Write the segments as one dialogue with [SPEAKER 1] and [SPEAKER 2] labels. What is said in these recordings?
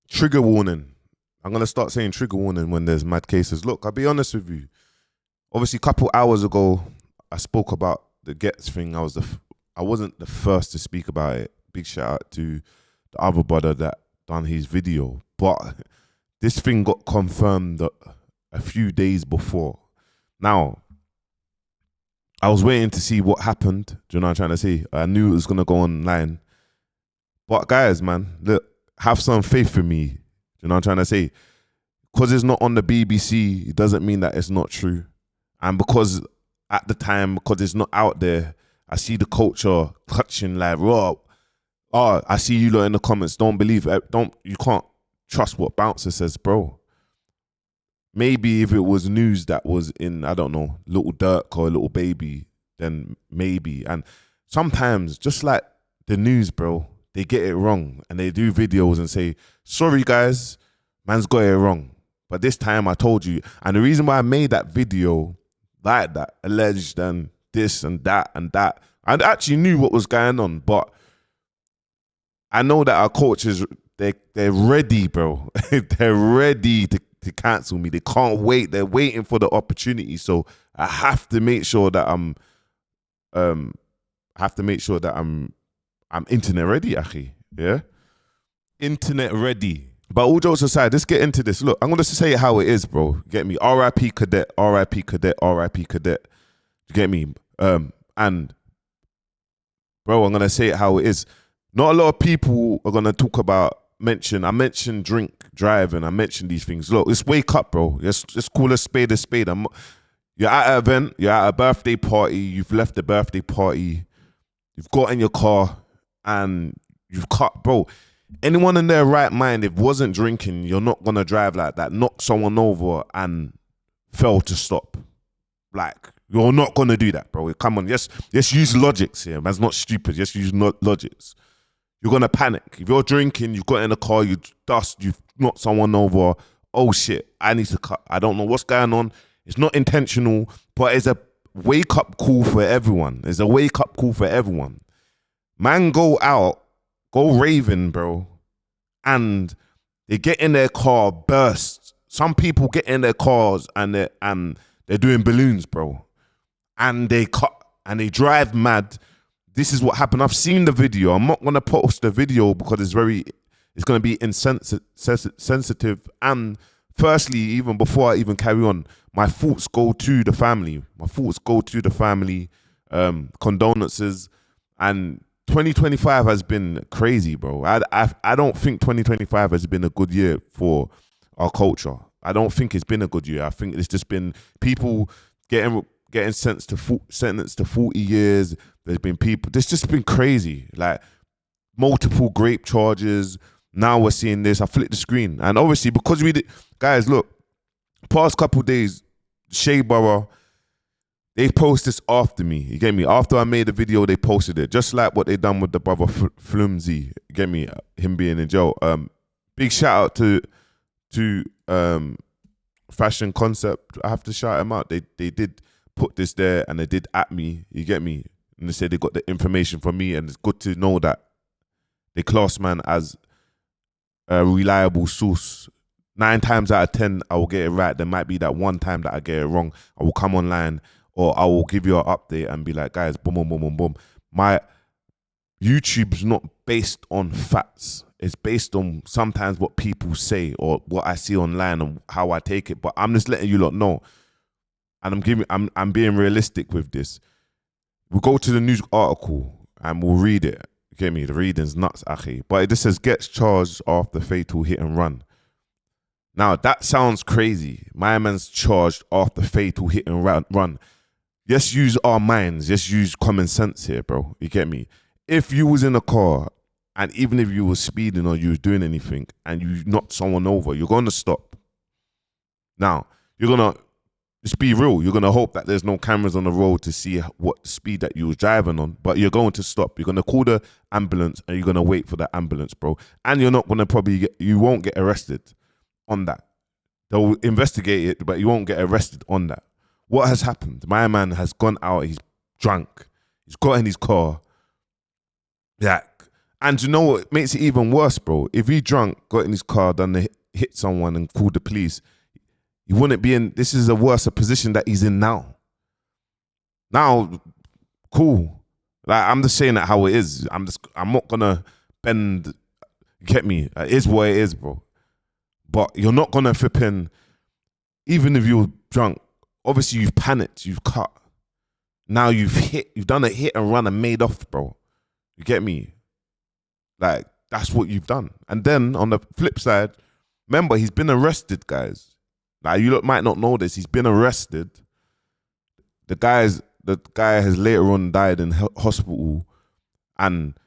[SPEAKER 1] Trigger warning. I'm gonna start saying trigger warning when there's mad cases. Look, I'll be honest with you. Obviously, a couple hours ago, I spoke about the Ghetts thing. I wasn't the first to speak about it. Big shout out to the other brother that done his video. But this thing got confirmed a few days before. Now, I was waiting to see what happened. Do you know what I'm trying to say? I knew it was gonna go online. But guys, man, look, have some faith in me. Do you know what I'm trying to say? Because it's not on the BBC, it doesn't mean that it's not true. And because at the time, because it's not out there, I see the culture clutching like, raw. Oh, I see you lot in the comments. Don't believe it. You can't trust what Bouncer says, bro. Maybe if it was news that was in, I don't know, Little Dirk or Little Baby, then maybe. And sometimes, just like the news, bro, they get it wrong and they do videos and say, sorry guys, man's got it wrong. But this time I told you. And the reason why I made that video like that, alleged and this and that, I actually knew what was going on, but I know that our coaches, they're ready, bro. They're ready to cancel me. They can't wait. They're waiting for the opportunity. So I have to make sure that I'm internet ready, Ackhiii. Yeah? Internet ready. But all jokes aside, let's get into this. Look, I'm going to say it how it is, bro. Get me? R.I.P. Cadet, R.I.P. Cadet, R.I.P. Cadet. You get me? And, bro, I'm going to say it how it is. Not a lot of people are going to talk about, I mentioned drink, drive, and I mentioned these things. Look, let's wake up, bro. Let's call a spade a spade. You're at an event, you're at a birthday party, you've left the birthday party, you've got in your car, and you've cut, bro. Anyone in their right mind, if wasn't drinking, you're not gonna drive like that. Knock someone over and fail to stop. Like, you're not gonna do that, bro. Come on, just use logics here. Man's not stupid. Just use logics. You're gonna panic. If you're drinking, you've got in a car, you've knocked someone over. Oh shit, I need to cut. I don't know what's going on. It's not intentional, but it's a wake up call for everyone. It's a wake up call for everyone. Man, go out. Go raving, bro, and they get in their car, burst. Some people get in their cars and they're doing balloons, bro, and they cut and they drive mad. This is what happened. I've seen the video. I'm not gonna post the video because it's gonna be sensitive. And firstly, even before I even carry on, my thoughts go to the family. Condolences. And 2025 has been crazy, bro. I don't think 2025 has been a good year for our culture. I don't think it's been a good year. I think it's just been people getting sentenced to 40 years. There's been people. It's just been crazy. Like multiple rape charges. Now we're seeing this. I flipped the screen, and obviously because we did, guys. Look, past couple days, Shea Borough, they posted this after me. You get me? After I made the video, they posted it. Just like what they done with the brother Flimsy. You get me? Him being in jail. Big shout out to Fashion Concept. I have to shout him out. They did put this there and they did at me. You get me? And they said they got the information from me, and it's good to know that they class man as a reliable source. 9 times out of 10, I will get it right. There might be that one time that I get it wrong. I will come online, or I will give you an update and be like, guys, boom, boom, boom, boom, boom. My YouTube's not based on facts. It's based on sometimes what people say or what I see online and how I take it. But I'm just letting you lot know. And I'm being realistic with this. We'll go to the news article and we'll read it. You get me? The reading's nuts, Ackhiii. But it just says, Ghetts charged after fatal hit and run. Now, that sounds crazy. My man's charged after fatal hit and run. Just use our minds. Just use common sense here, bro. You get me? If you was in a car, and even if you were speeding or you was doing anything, and you knocked someone over, you're going to stop. Now, you're going to, just be real, you're going to hope that there's no cameras on the road to see what speed that you was driving on, but you're going to stop. You're going to call the ambulance, and you're going to wait for the ambulance, bro. And you're not going to you won't get arrested on that. They'll investigate it, but you won't get arrested on that. What has happened? My man has gone out, he's drunk, he's got in his car, yeah, And you know what makes it even worse, bro? If he drunk, got in his car, hit someone and called the police, he wouldn't be in. This is a worse position that he's in now. Now, cool. Like I'm just saying that how it is. I'm not gonna bend. Get me? It is what it is, bro. But you're not gonna flipping. Even if you're drunk, obviously you've panicked, you've cut. Now you've done a hit and run and made off, bro. You get me? Like, that's what you've done. And then on the flip side, remember, he's been arrested, guys. Like, you might not know this. He's been arrested. The guy has later on died in hospital. And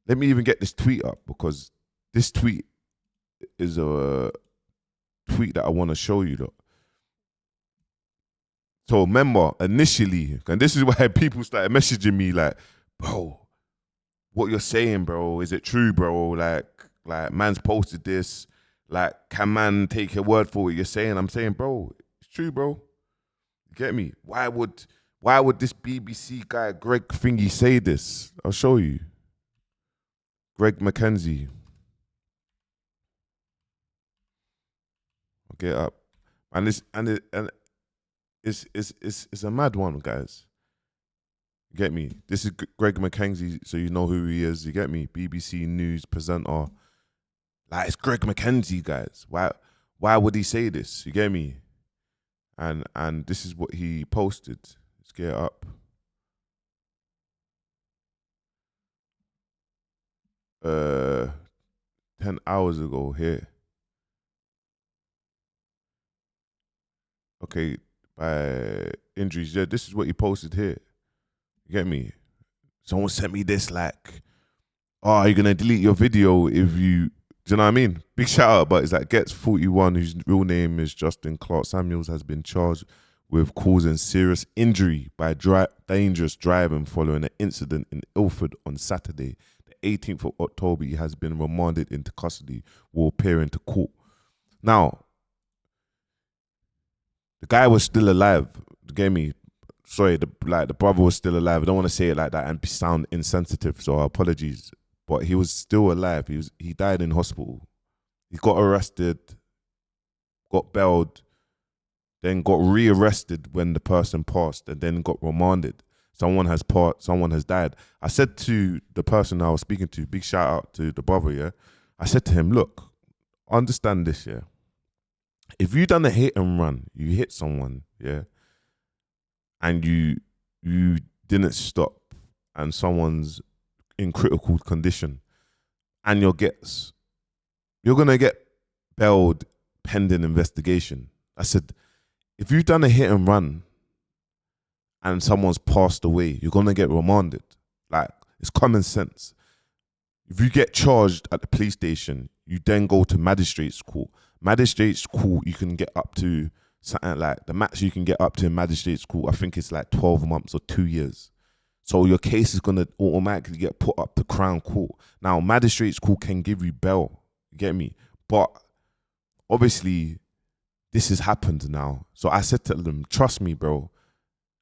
[SPEAKER 1] let me even get this tweet up, because this tweet is a tweet that I want to show you, though. So remember, initially, and this is why people started messaging me like, bro, what you're saying, bro, is it true, bro? Like man's posted this. Like, can man take your word for what you're saying? I'm saying, bro, it's true, bro. You get me? Why would this BBC guy, Greg Thingy, say this? I'll show you. Greg Mackenzie. I'll get up. And it's a mad one, guys. You get me? This is Greg Mackenzie, so you know who he is. You get me? BBC News presenter. Like, it's Greg Mackenzie, guys. Why would he say this? You get me? And this is what he posted. Let's get it up. 10 hours ago here. Okay, by injuries. Yeah, this is what he posted here. You get me? Someone sent me this like, oh, are you gonna delete your video if you? Do you know what I mean? Big shout out, but it's like Ghetts 41, whose real name is Justin Clark Samuels, has been charged with causing serious injury by dangerous driving following an incident in Ilford on Saturday, the 18th of October. He has been remanded into custody, will appear into court. Now, the guy was still alive. You get me? Sorry, the brother was still alive. I don't want to say it like that and sound insensitive, so apologies. But he was still alive. He died in hospital. He got arrested, got bailed, then got rearrested when the person passed, and then got remanded. Someone has died. I said to the person I was speaking to, big shout out to the brother, yeah. I said to him, look, understand this, yeah. If you done a hit and run, you hit someone, yeah, and you didn't stop, and someone's in critical condition, and you're gonna get bailed pending investigation. I said, if you've done a hit and run and someone's passed away, you're gonna get remanded. Like, it's common sense. If you get charged at the police station, you then go to magistrate's court. Magistrate's court, you can get up to something like, the max you can get up to in magistrate's court, I think it's like 12 months or 2 years. So your case is gonna automatically get put up to Crown Court. Now, magistrate's court can give you bail. You get me? But obviously, this has happened now. So I said to them, trust me, bro.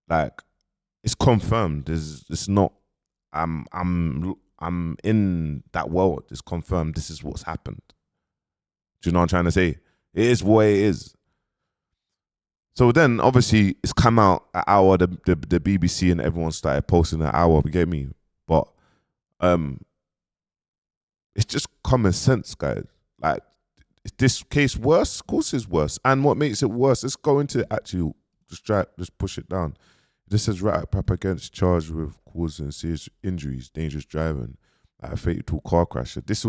[SPEAKER 1] Like, it's confirmed. It's not. I'm in that world. It's confirmed. This is what's happened. Do you know what I'm trying to say? It is what it is. So then, obviously, it's come out an hour. The BBC and everyone started posting an hour. You get me? But it's just common sense, guys. Like, is this case worse? Of course, it's worse. And what makes it worse? Let's go into actually just push it down. This says right up against charged with causing serious injuries, dangerous driving, a fatal car crash. This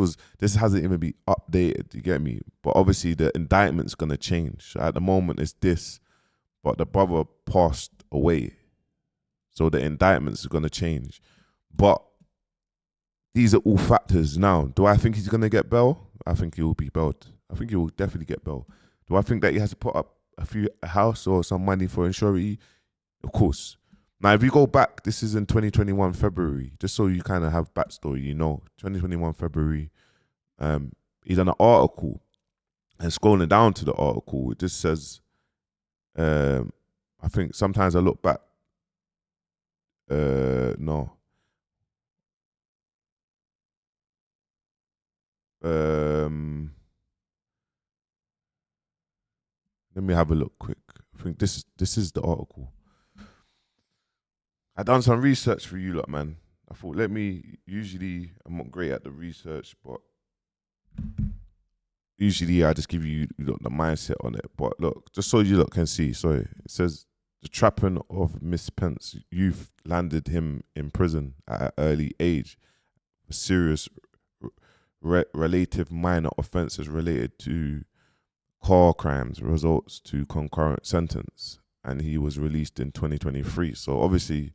[SPEAKER 1] hasn't even been updated. You get me? But obviously, the indictment's gonna change. So at the moment, it's this. But the brother passed away, so the indictments are gonna change. But these are all factors. Now, do I think he's gonna get bail? I think he will be bailed. I think he will definitely get bail. Do I think that he has to put up a house or some money for insurance? Of course. Now, if you go back, this is in 2021 February. Just so you kind of have backstory, 2021 February. He done an article, and scrolling down to the article, it just says, I think sometimes I look back. No. Let me have a look quick. I think this is the article. I done some research for you lot, man. I thought usually I'm not great at the research, but usually I just give you the mindset on it. But look, just so you lot can see, sorry, it says the trapping of Miss Pence youth landed him in prison at an early age. Serious relative minor offences related to car crimes results to concurrent sentence, and he was released in 2023. So obviously,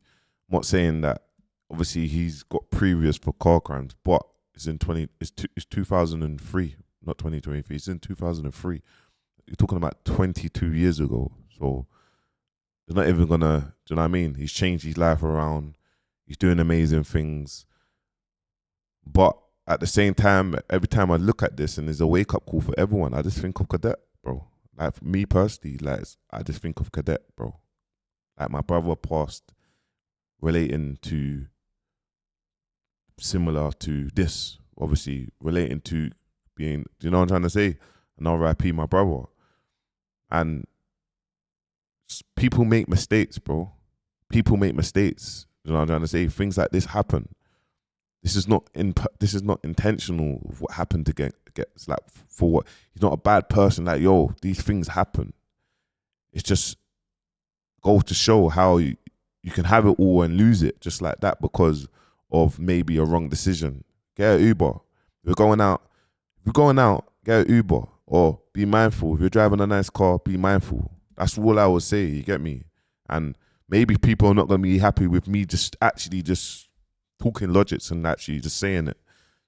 [SPEAKER 1] I'm not saying that obviously he's got previous for car crimes, but it's 2003, not 2023. It's in 2003. You're talking about 22 years ago. So they're not even gonna. Do you know what I mean? He's changed his life around. He's doing amazing things, but at the same time, every time I look at this and there's a wake up call for everyone, I just think of Cadet, bro. Like for me personally, like I just think of Cadet, bro. Like my brother passed relating to similar to this, obviously relating to being, do you know what I'm trying to say? An RIP, my brother. And people make mistakes, bro. People make mistakes. You know what I'm trying to say? Things like this happen. This is not intentional of what happened to Ghetts. Like for what, he's not a bad person. Like, yo, these things happen. It's just goes to show how you can have it all and lose it just like that because of maybe a wrong decision. Get an Uber. If you're going out, get an Uber. Or be mindful. If you're driving a nice car, be mindful. That's all I would say, you get me? And maybe people are not going to be happy with me just talking logics and actually just saying it.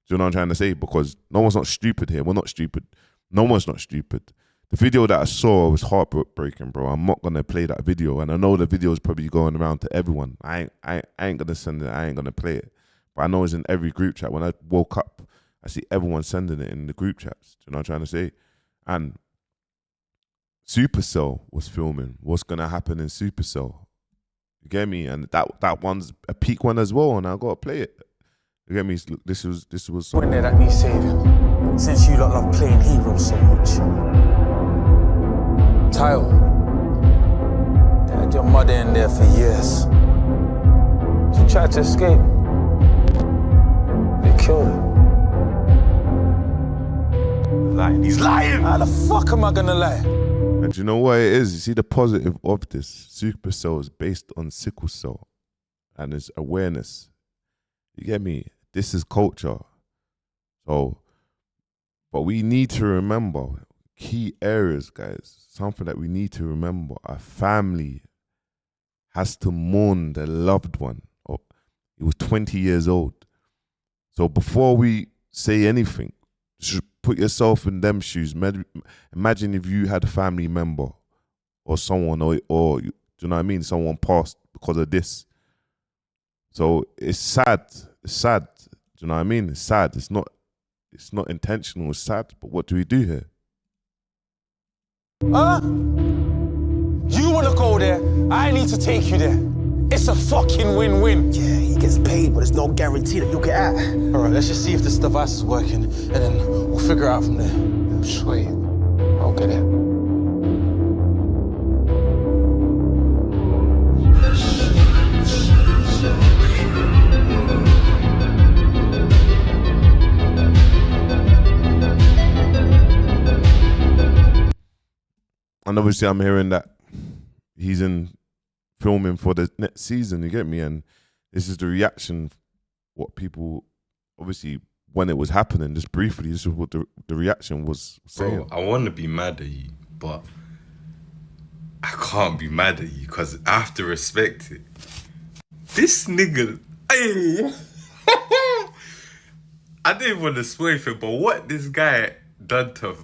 [SPEAKER 1] Do you know what I'm trying to say? Because no one's not stupid here. We're not stupid. No one's not stupid. The video that I saw was heartbreaking, bro. I'm not gonna play that video, and I know the video is probably going around to everyone. I ain't gonna send it. I ain't gonna play it. But I know it's in every group chat. When I woke up, I see everyone sending it in the group chats. Do you know what I'm trying to say? And Supercell was filming what's gonna happen in Supercell. You get me? And that one's a peak one as well, and I gotta play it. You get me? Look, this was
[SPEAKER 2] When there that needs saving. Since you lot love playing heroes so much. Tile, they had your mother in there for years. She tried to escape. They killed her. Lying, he's lying! How the fuck am I gonna lie?
[SPEAKER 1] And you know what it is? You see the positive of this. Supercell is based on sickle cell and it's awareness. You get me? This is culture. So, but we need to remember key areas, guys. Something that we need to remember. A family has to mourn their loved one. Oh, he was 20 years old. So before we say anything, just put yourself in them shoes. Imagine if you had a family member or someone, or do you know what I mean? Someone passed because of this. So it's sad. It's sad. Do you know what I mean? It's sad. It's not intentional. It's sad. But what do we do here?
[SPEAKER 2] Huh? You wanna go there? I need to take you there. It's a fucking win-win.
[SPEAKER 3] Yeah, he gets paid, but there's no guarantee that you'll get out.
[SPEAKER 4] All right, let's just see if this device is working, and then we'll figure it out from there.
[SPEAKER 2] Sweet. I'll get it.
[SPEAKER 1] And obviously I'm hearing that he's in filming for the next season, you get me? And this is the reaction, what people, obviously, when it was happening, just briefly, this is what the reaction was saying.
[SPEAKER 5] Bro, I want to be mad at you, but I can't be mad at you because I have to respect it. This nigga, hey, I didn't want to swear for it, but what this guy done to,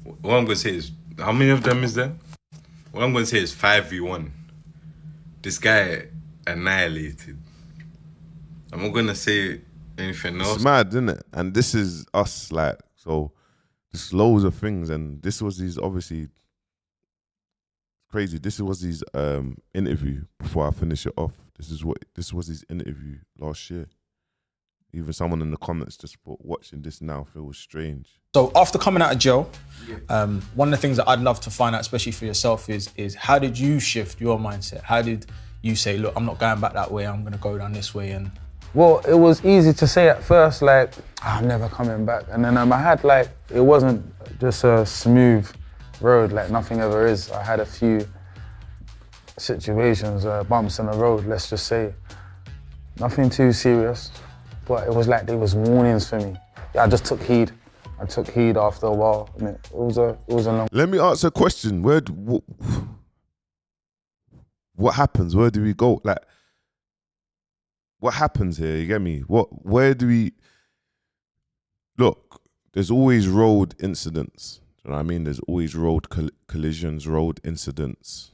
[SPEAKER 5] what I'm going to say is, how many of them is there? What I'm going to say is 5v1. This guy annihilated. I'm not going to say anything else.
[SPEAKER 1] It's mad, isn't it? And this is us, like, so there's loads of things. And this was his, obviously, crazy. This was his interview before I finish it off. This was his interview last year. Even someone in the comments just put, watching this now feels strange.
[SPEAKER 6] So after coming out of jail, one of the things that I'd love to find out, especially for yourself, is how did you shift your mindset? How did you say, look, I'm not going back that way, I'm gonna go down this way? And
[SPEAKER 7] well, it was easy to say at first, like, I'm never coming back. And then I had like, it wasn't just a smooth road, like nothing ever is. I had a few situations, bumps in the road, let's just say. Nothing too serious, but it was like there was warnings for me. I just took heed. I took heed after a while, and it was a long.
[SPEAKER 1] Let me ask a question. What happens? Where do we go? Like, what happens here? You get me? Where do we look? There's always road incidents. You know what I mean? There's always road collisions, road incidents.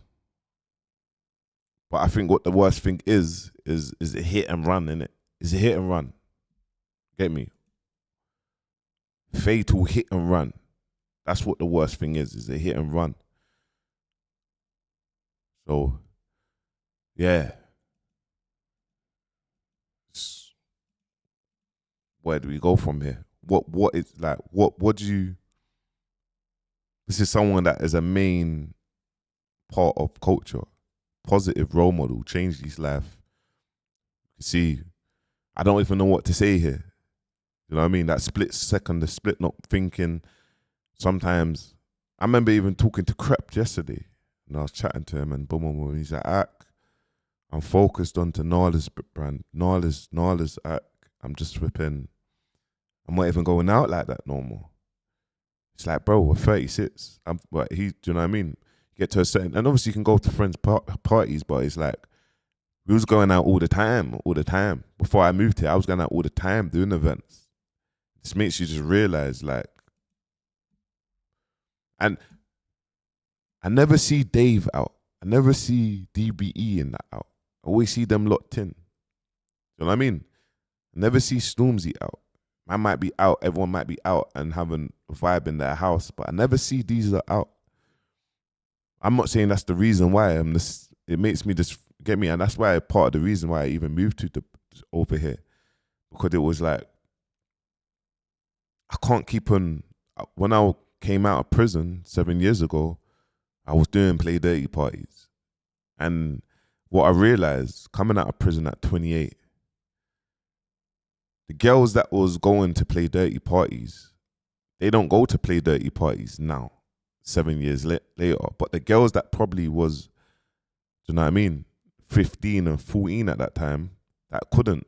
[SPEAKER 1] But I think what the worst thing is a hit and run, innit? It's a hit and run. Get me? Fatal hit and run. That's what the worst thing is a hit and run. So, yeah. Where do we go from here? What is like, what do you, this is someone that is a main part of culture, positive role model, changed his life. See, I don't even know what to say here. You know what I mean? That split second, the split not thinking. Sometimes, I remember even talking to Crep yesterday, and I was chatting to him, and boom, boom, boom. He's like, Ack, I'm focused onto Nala's brand. Nala's Ack. I'm just flipping. I'm not even going out like that no more. It's like, bro, we're 36. Do you know what I mean? Get to a certain, and obviously you can go to friends' parties, but it's like, we was going out all the time. Before I moved here, I was going out all the time doing events. This makes you just realize, like, and I never see Dave out. I never see DBE in that out. I always see them locked in. You know what I mean? I never see Stormzy out. I might be out, everyone might be out and having a vibe in their house, but I never see these are out. I'm not saying that's the reason why. It makes me just, get me, and that's why part of the reason why I even moved to over here, because it was like, I can't keep on. When I came out of prison 7 years ago, I was doing play dirty parties, and what I realized coming out of prison at 28, the girls that was going to play dirty parties, they don't go to play dirty parties now, 7 years later. But the girls that probably was, do you know what I mean, 15 and 14 at that time, that couldn't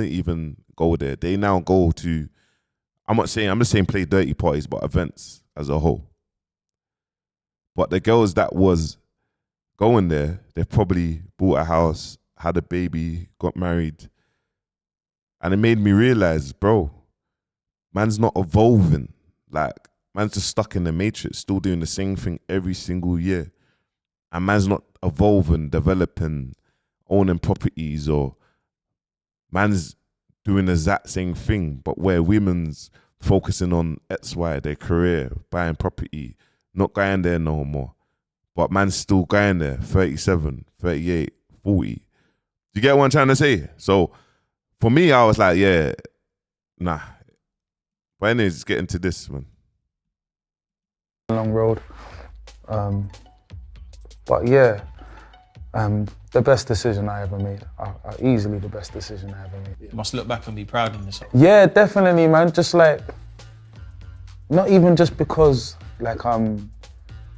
[SPEAKER 1] even go there. They now go to, I'm just saying play dirty parties, but events as a whole. But the girls that was going there, they probably bought a house, had a baby, got married. And it made me realize, bro, man's not evolving. Like, man's just stuck in the matrix, still doing the same thing every single year. And man's not evolving, developing, owning properties, or man's doing the exact same thing, but where women's focusing on XY, their career, buying property, not going there no more. But man's still going there, 37, 38, 40. You get what I'm trying to say? So, for me, I was like, yeah, nah. But anyways, let's get into this, man.
[SPEAKER 7] Long road. But yeah, the best decision I ever made. Easily the best decision I ever made.
[SPEAKER 6] you must look back and be proud in yourself.
[SPEAKER 7] Yeah, definitely, man. Just like, not even just because like I'm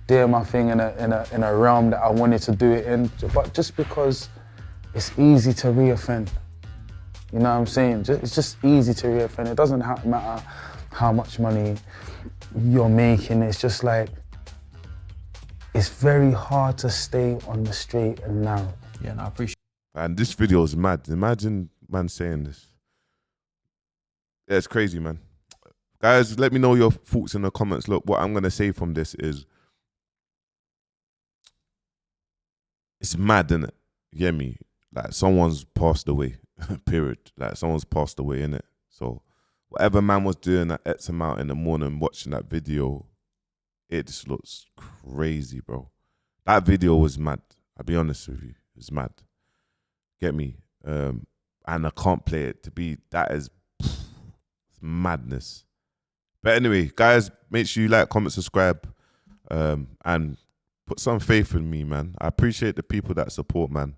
[SPEAKER 7] doing my thing in a realm that I wanted to do it in, but just because it's easy to reoffend. You know what I'm saying? It's just easy to reoffend. It doesn't matter how much money you're making. It's just like, it's very hard to stay on the straight and narrow.
[SPEAKER 6] Yeah, no, I appreciate it.
[SPEAKER 1] And this video is mad. Imagine man saying this. Yeah, it's crazy, man. Guys, let me know your thoughts in the comments. Look, what I'm going to say from this is, it's mad, innit? You get me? Like, someone's passed away, period. Like, someone's passed away, innit? So, whatever man was doing at Ghetts out in the morning watching that video, it just looks crazy, bro. That video was mad. I'll be honest with you. It's mad. Get me? and I can't play it to be that is madness. But anyway, guys, make sure you like, comment, subscribe, and put some faith in me, man. I appreciate the people that support, man.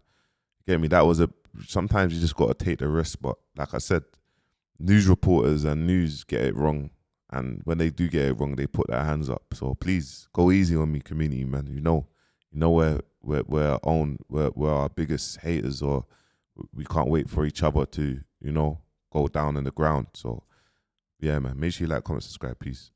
[SPEAKER 1] Get me? That was sometimes you just got to take the risk, but like I said, news reporters and news get it wrong. And when they do get it wrong, they put their hands up. So please go easy on me, community, man. You know we're our biggest haters, or we can't wait for each other to, go down in the ground. So yeah, man, make sure you like, comment, subscribe. Peace.